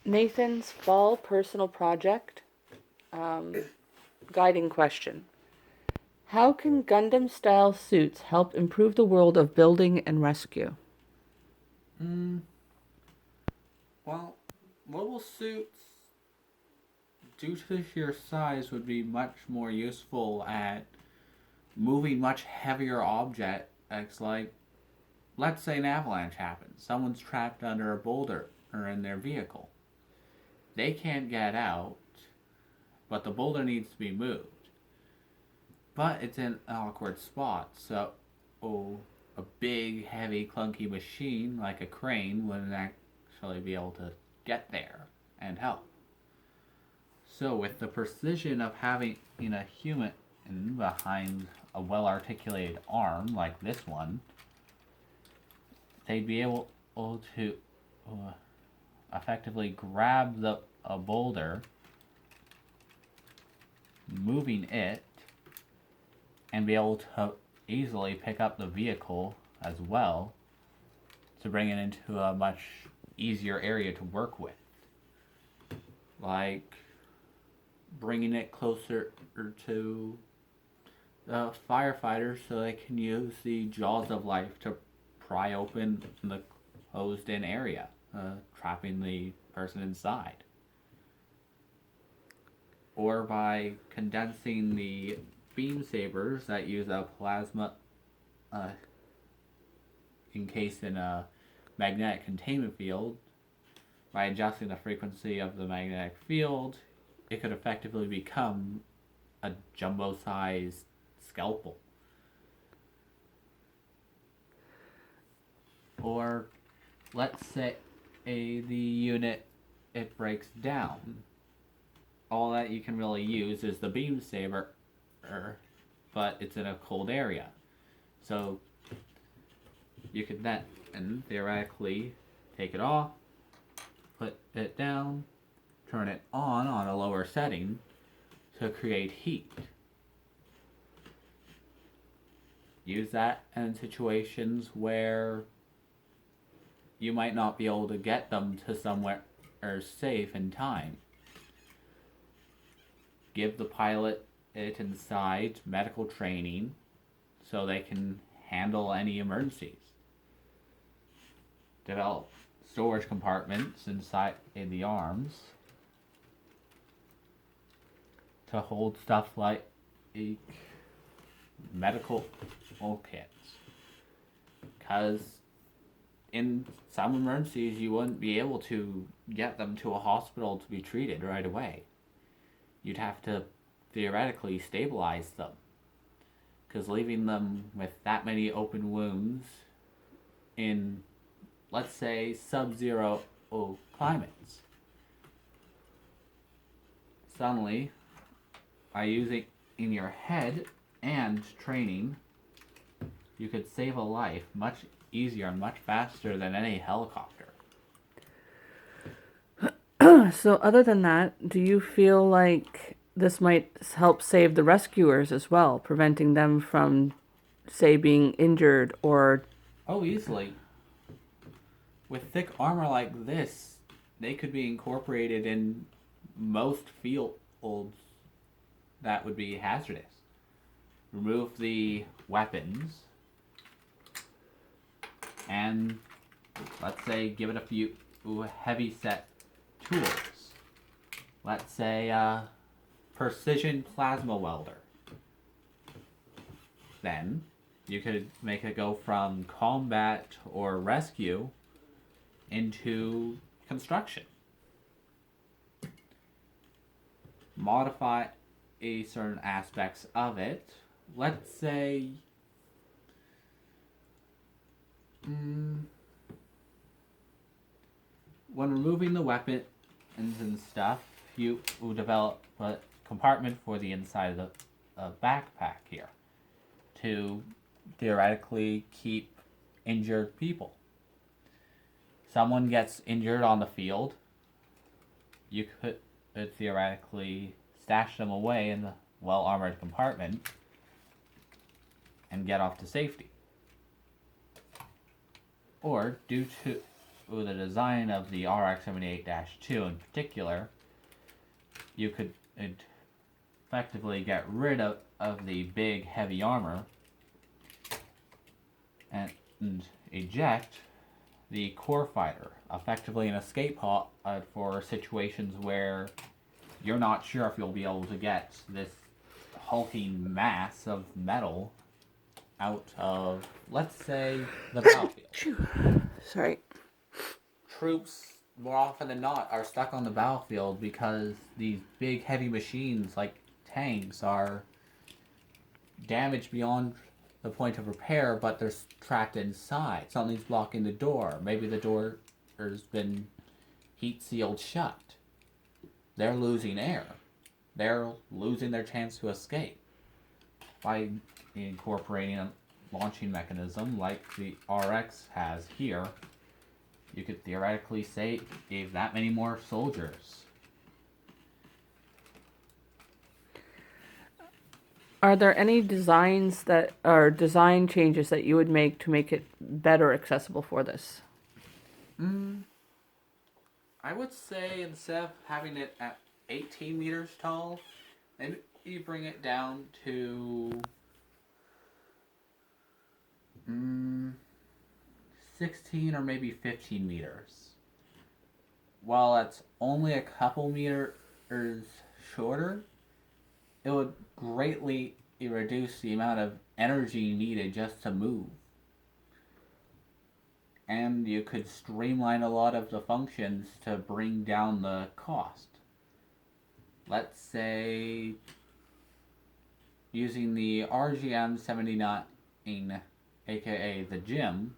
Nathan's fall personal project. Um, Guiding question. How can Gundam style suits help improve the world of building and rescue? Mm, well, mobile suits, due to the sheer size, would be much more useful at moving much heavier objects like, let's say an avalanche happens. Someone's trapped under a boulder or in their vehicle. They can't get out, but the boulder needs to be moved. But it's in an awkward spot, so a big, heavy, clunky machine like a crane wouldn't actually be able to get there and help. So, with the precision of having a human behind a well articulated arm like this one, they'd be able to uh, effectively grab a boulder, moving it, and be able to easily pick up the vehicle as well to bring it into a much easier area to work with. Like bringing it closer to the firefighters so they can use the jaws of life to pry open the closed in area, trapping the person inside. Or by condensing the beam sabers that use a plasma uh, encased in a magnetic containment field, by adjusting the frequency of the magnetic field, it could effectively become a jumbo sized scalpel. Or let's say the unit it breaks down. All that you can really use is the beam saber, but it's in a cold area. So you could then theoretically take it off, put it down, turn it on a lower setting to create heat. Use that in situations where you might not be able to get them to somewhere safe in time. Give the pilot it inside medical training so they can handle any emergencies. Develop storage compartments inside in the arms to hold stuff like medical kits. Because in some emergencies, you wouldn't be able to get them to a hospital to be treated right away. You'd have to theoretically stabilize them. Because leaving them with that many open wounds in, let's say, sub zero climates, suddenly, by using in your head and training, you could save a life much easier and much faster than any helicopter. So, other than that, do you feel like this might help save the rescuers as well, preventing them from, say, being injured or. Oh, easily. With thick armor like this, they could be incorporated in most fields that would be hazardous. Remove the weapons and let's say give it a few heavy set tools. Let's say a precision plasma welder. Then you could make it go from combat or rescue into construction. Modify certain aspects of it. Let's say mm, when removing the weapons and stuff, you will develop a compartment for the inside of the backpack here to theoretically keep injured people. Someone gets injured on the field, you could theoretically stash them away in the well armored compartment and get off to safety. Or, due to with the design of the RX-78-2 in particular, you could effectively get rid of the big heavy armor and eject the core fighter, effectively an escape pod for situations where you're not sure if you'll be able to get this hulking mass of metal out of, let's say, the battlefield. Sorry. Troops, more often than not, are stuck on the battlefield because these big heavy machines like tanks are damaged beyond the point of repair, but they're trapped inside. Something's blocking the door. Maybe the door has been heat sealed shut. They're losing air. They're losing their chance to escape. By incorporating a launching mechanism like the RX has here, you could theoretically save that many more soldiers. Are there any design changes that you would make to make it better accessible for this? I would say instead of having it at 18 meters tall, maybe you bring it down to 16 or maybe 15 meters. While it's only a couple meters shorter, it would greatly reduce the amount of energy needed just to move. And you could streamline a lot of the functions to bring down the cost. Let's say using the RGM-79, aka the GIM,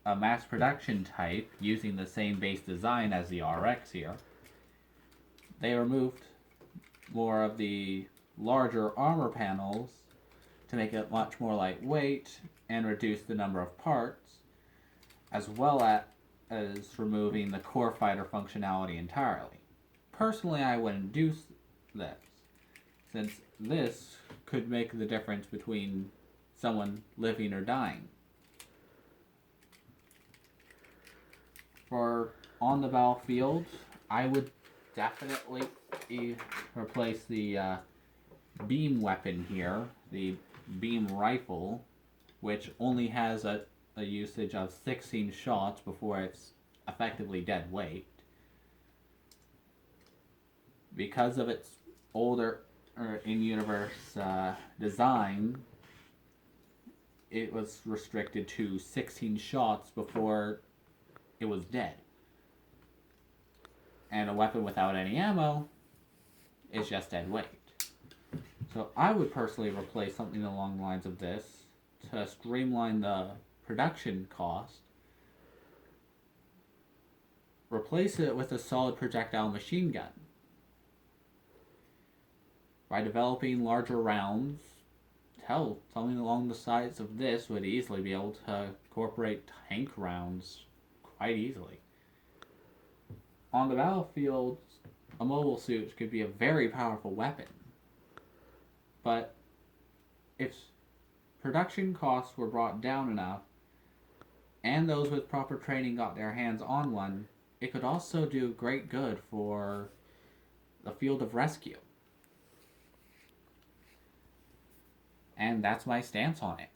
a mass production type using the same base design as the RX here, they removed more of the larger armor panels to make it much more lightweight and reduce the number of parts, as well as removing the core fighter functionality entirely. Personally, I wouldn't do this, since this could make the difference between someone living or dying. For on the battlefield, I would definitely replace the beam weapon here, the beam rifle, which only has a usage of 16 shots before it's effectively dead weight. Because of its older in-universe design, it was restricted to 16 shots before it was dead. And a weapon without any ammo is just dead weight. So I would personally replace something along the lines of this to streamline the production cost. Replace it with a solid projectile machine gun. By developing larger rounds, something along the size of this would easily be able to incorporate tank rounds quite easily. On the battlefield, a mobile suit could be a very powerful weapon. But if production costs were brought down enough, and those with proper training got their hands on one, it could also do great good for the field of rescue. And that's my stance on it.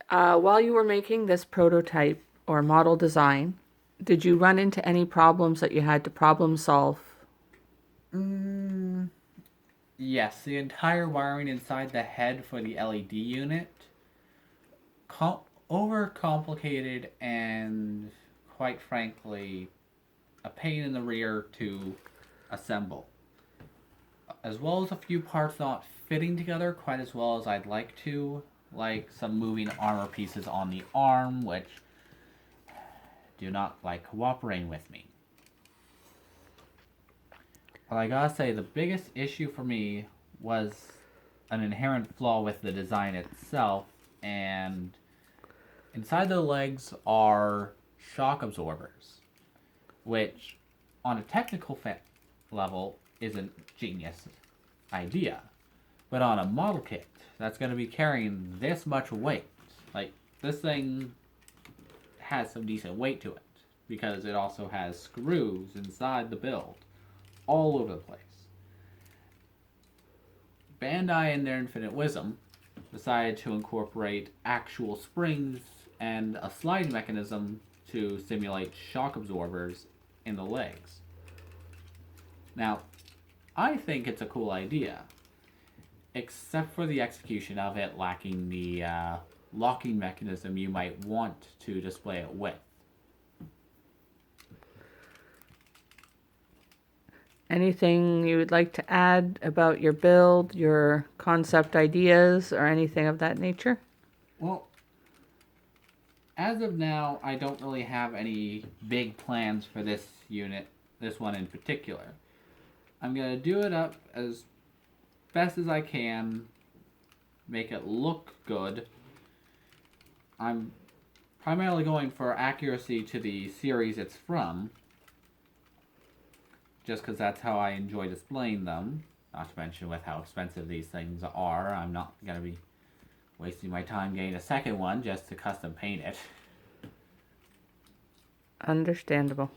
While you were making this prototype or model design, did you run into any problems that you had to problem solve? Yes, the entire wiring inside the head for the LED unit, overcomplicated and, quite frankly, a pain in the rear to assemble. As well as a few parts not fitting together quite as well as I'd like to, like some moving armor pieces on the arm, which do not like cooperating with me. But I gotta say, the biggest issue for me was an inherent flaw with the design itself, and inside the legs are shock absorbers, which on a technical level is a genius idea. But on a model kit that's going to be carrying this much weight, like this thing has some decent weight to it because it also has screws inside the build all over the place. Bandai, in their infinite wisdom, decided to incorporate actual springs and a slide mechanism to simulate shock absorbers in the legs. Now, I think it's a cool idea, except for the execution of it lacking the locking mechanism you might want to display it with. Anything you would like to add about your build, your concept ideas, or anything of that nature? Well, as of now, I don't really have any big plans for this unit, this one in particular. I'm going to do it up as best as I can, make it look good. I'm primarily going for accuracy to the series it's from, just because that's how I enjoy displaying them. Not to mention with how expensive these things are, I'm not going to be wasting my time getting a second one just to custom paint it. Understandable.